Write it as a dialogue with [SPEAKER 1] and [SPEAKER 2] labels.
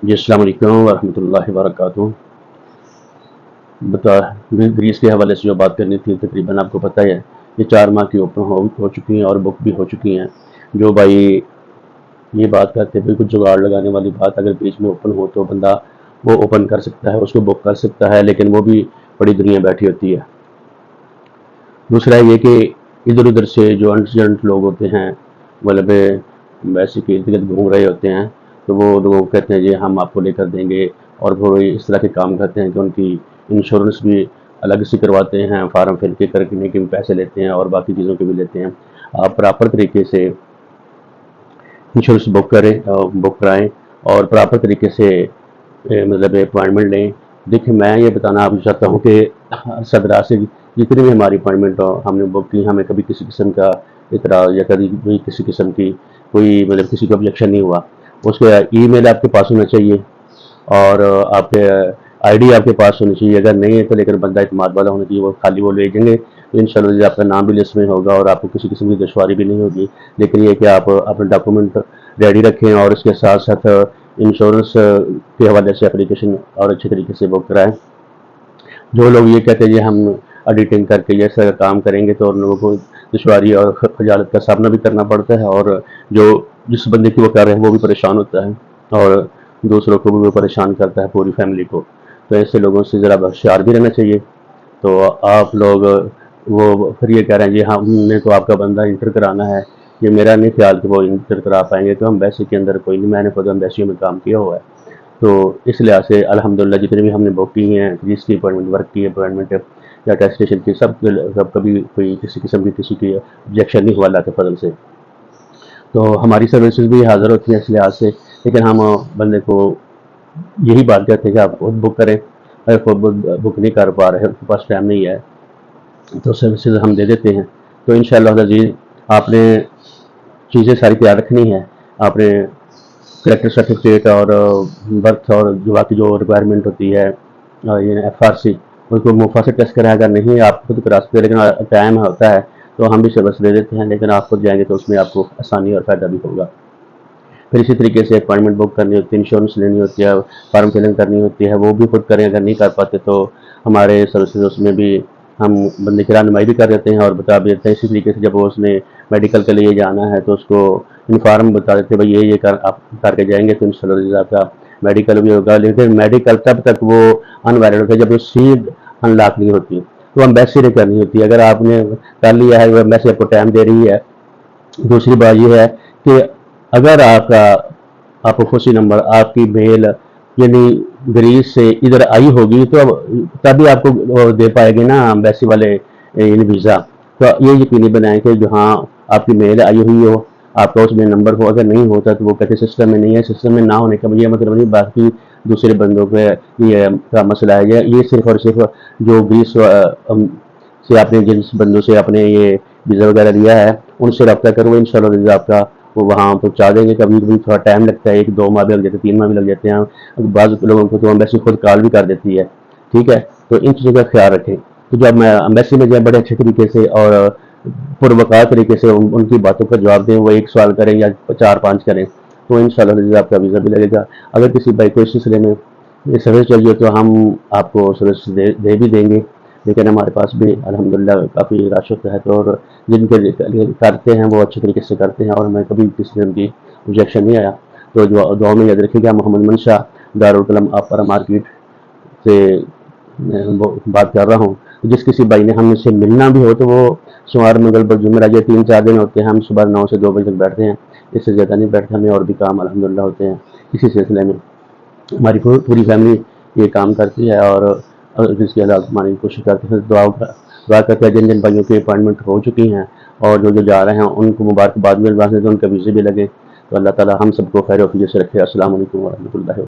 [SPEAKER 1] جی السلام علیکم ورحمۃ اللہ وبرکاتہ۔ گریس کے حوالے سے جو بات کرنی تھی تقریباً آپ کو پتہ ہے، یہ 4 ماہ کی اوپن ہو چکی ہیں اور بک بھی ہو چکی ہیں۔ جو بھائی یہ بات کرتے ہیں کچھ جگاڑ لگانے والی بات، اگر بیچ میں اوپن ہو تو بندہ وہ اوپن کر سکتا ہے، اس کو بک کر سکتا ہے، لیکن وہ بھی بڑی دنیا بیٹھی ہوتی ہے۔ دوسرا یہ کہ ادھر ادھر سے جو انسیڈنٹ لوگ ہوتے ہیں، مطلب ویسے کہ ارد گرد گھوم رہے ہوتے ہیں، تو وہ لوگ کہتے ہیں جی ہم آپ کو لے کر دیں گے، اور وہ اس طرح کے کام کرتے ہیں کہ ان کی انشورنس بھی الگ سے کرواتے ہیں، فارم فل کے کرنے کے پیسے لیتے ہیں اور باقی چیزوں کے بھی لیتے ہیں۔ آپ پراپر طریقے سے انشورنس بک کرائیں اور پراپر طریقے سے مطلب اپوائنٹمنٹ لیں۔ دیکھیں میں یہ بتانا آپ کو چاہتا ہوں کہ صدرہ سے جتنی بھی ہماری اپوائنٹمنٹ ہم نے بک کی، ہمیں کبھی کسی قسم کا اعتراض یا کبھی کسی قسم کی کوئی مطلب کسی کو آبجیکشن نہیں ہوا۔ اس کا ای میل آپ کے پاس ہونا چاہیے اور آپ کے آئی ڈی آپ کے پاس ہونی چاہیے، اگر نہیں ہے تو لیکن بندہ اعتماد والا ہونا چاہیے، وہ خالی وہ لے جائیں گے تو انشاءاللہ آپ کا نام بھی لسٹ میں ہوگا اور آپ کو کسی قسم کی دشواری بھی نہیں ہوگی۔ لیکن یہ کہ آپ اپنے ڈاکومنٹ ریڈی رکھیں اور اس کے ساتھ ساتھ انشورنس کے حوالے سے اپلیکیشن اور اچھے طریقے سے بک کرائیں۔ جو لوگ یہ کہتے ہیں یہ ہم ایڈیٹنگ کر کے یہ سارا کام کریں گے تو ان لوگوں کو دشواری اور خجالت کا سامنا بھی کرنا پڑتا ہے، اور جس بندے کی وہ کر رہے ہیں وہ بھی پریشان ہوتا ہے اور دوسروں کو بھی وہ پریشان کرتا ہے، پوری فیملی کو۔ تو ایسے لوگوں سے ذرا ہوشیار بھی رہنا چاہیے۔ تو آپ لوگ وہ پھر یہ کہہ رہے ہیں جی ہم نے تو آپ کا بندہ انٹر کرانا ہے، یہ میرا نہیں خیال کہ وہ انٹر کرا پائیں گے، تو امبیسی کے اندر کوئی نہیں، میں نے خود امبیسیوں میں کام کیا ہوا ہے۔ تو اس لحاظ سے الحمدللہ جتنے بھی ہم نے بک کی ہیں، جس کی اپوائنٹمنٹ، ورک کی اپوائنٹمنٹ یا ٹیسٹیشن کی، سب کبھی کوئی کسی قسم کی کسی کی آبجیکشن نہیں ہوا اللہ کے فضل سے۔ تو ہماری سروسز بھی حاضر ہوتی ہیں اس لحاظ سے، لیکن ہم بندے کو یہی بات کہتے ہیں کہ آپ خود بک کریں، اگر خود بک نہیں کر پا رہے، آپ کے پاس ٹائم نہیں ہے تو سروسز ہم دے دیتے ہیں۔ تو انشاءاللہ عزیز آپ نے چیزیں ساری تیار رکھنی ہے، آپ نے کریکٹر سرٹیفکیٹ اور برتھ اور باقی جو ریکوائرمنٹ ہوتی ہے ایف آر سی، اس کو مفا سے ٹیسٹ کریں، اگر نہیں آپ خود کرا سکتے لیکن ٹائم ہوتا ہے تو ہم بھی سروس دے دیتے ہیں، لیکن آپ خود جائیں گے تو اس میں آپ کو آسانی اور فائدہ بھی ہوگا۔ پھر اسی طریقے سے اپوائنٹمنٹ بک کرنی ہوتی ہے، انشورنس لینی ہوتی ہے، فارم فلنگ کرنی ہوتی ہے، وہ بھی خود کریں، اگر نہیں کر پاتے تو ہمارے سروسز اس میں بھی ہم بندے کی رہنمائی بھی کر دیتے ہیں اور بتا بھی دیتے ہیں۔ اسی طریقے سے جب اس نے میڈیکل کے لیے جانا ہے تو اس کو انفارم بتا دیتے ہیں بھائی یہ آپ کر کے جائیں گے تو انشاءاللہ آپ کا میڈیکل بھی ہوگا، لیکن میڈیکل تب تک وہ انویلڈ ہوتا ہے جب وہ سیڈ ان لاک نہیں ہوتی، تو امبیسی نے کرنی ہوتی ہے۔ اگر آپ نے کر لیا ہے، وہ امبیسی آپ کو ٹائم دے رہی ہے۔ دوسری بات یہ ہے کہ اگر آپ کا اپوفوسی نمبر آپ کی میل یعنی گریس سے ادھر آئی ہوگی تو تبھی آپ کو دے پائے گی نا امبیسی والے ویزا۔ تو یہ یقینی بنائیں کہ جہاں آپ کی میل آئی ہوئی ہو، آپ کا اس میں نمبر ہو، اگر نہیں ہوتا تو وہ کہتے سسٹم میں نہیں ہے، سسٹم میں نہ ہونے کا یہ مطلب نہیں باقی دوسرے بندوں پہ یہ کا مسئلہ ہے۔ یہ صرف اور صرف جو گریس سے آپ نے جن بندوں سے آپ نے یہ ویزا وغیرہ لیا ہے ان سے رابطہ کرو، انشاءاللہ آپ کا وہ وہاں پہنچا دیں گے۔ کبھی کبھی تھوڑا ٹائم لگتا ہے، 1-2 ماہ بھی لگ جاتے ہیں، 3 ماہ بھی لگ جاتے ہیں، بعض لوگوں کو تو امبیسی خود کال بھی کر دیتی ہے، ٹھیک ہے۔ تو ان چیزوں کا خیال رکھیں۔ تو جب میں امبیسی میں جائیں بڑے اچھے طریقے سے اور پروقار طریقے سے ان کی باتوں کا جواب دیں، وہ 1 سوال کریں یا 4-5 کریں تو انشاءاللہ آپ کا ویزا بھی لگے گا۔ اگر کسی بھائی کو اس سلسلے میں یہ سروس چاہیے تو ہم آپ کو سروس دے بھی دیں گے، لیکن ہمارے پاس بھی الحمدللہ کافی رش ہوتا ہے تو اور جن کے کرتے ہیں وہ اچھے طریقے سے کرتے ہیں اور ہمیں کبھی کسی قسم کی آبجیکشن نہیں آیا۔ تو جو دعا میں یاد رکھیے گا، محمد منشا، دارالقلم اپرا مارکیٹ سے بات کر رہا ہوں۔ جس کسی بھائی نے ہم سے ملنا بھی ہو تو وہ سوموار منگل بدھ جمعہ یہ 3-4 دن ہوتے ہیں، ہم صبح 9 سے 2 بجے تک بیٹھتے ہیں، اس سے زیادہ نہیں بیٹھتے، ہمیں اور بھی کام الحمدللہ ہوتے ہیں۔ اسی سلسلے میں ہماری پوری فیملی یہ کام کرتی ہے اور جس کی حالات ماننے کی کوشش کرتے ہیں۔ دعا کرتے ہیں جن بھائیوں کی اپوائنٹمنٹ ہو چکی ہیں اور جو جا رہے ہیں ان کو مبارکباد بھی دیں، ان کا ویزے بھی لگے، تو اللہ تعالی ہم سب کو خیر و عافیت سے رکھے۔ السلام علیکم ورحمۃ اللہ۔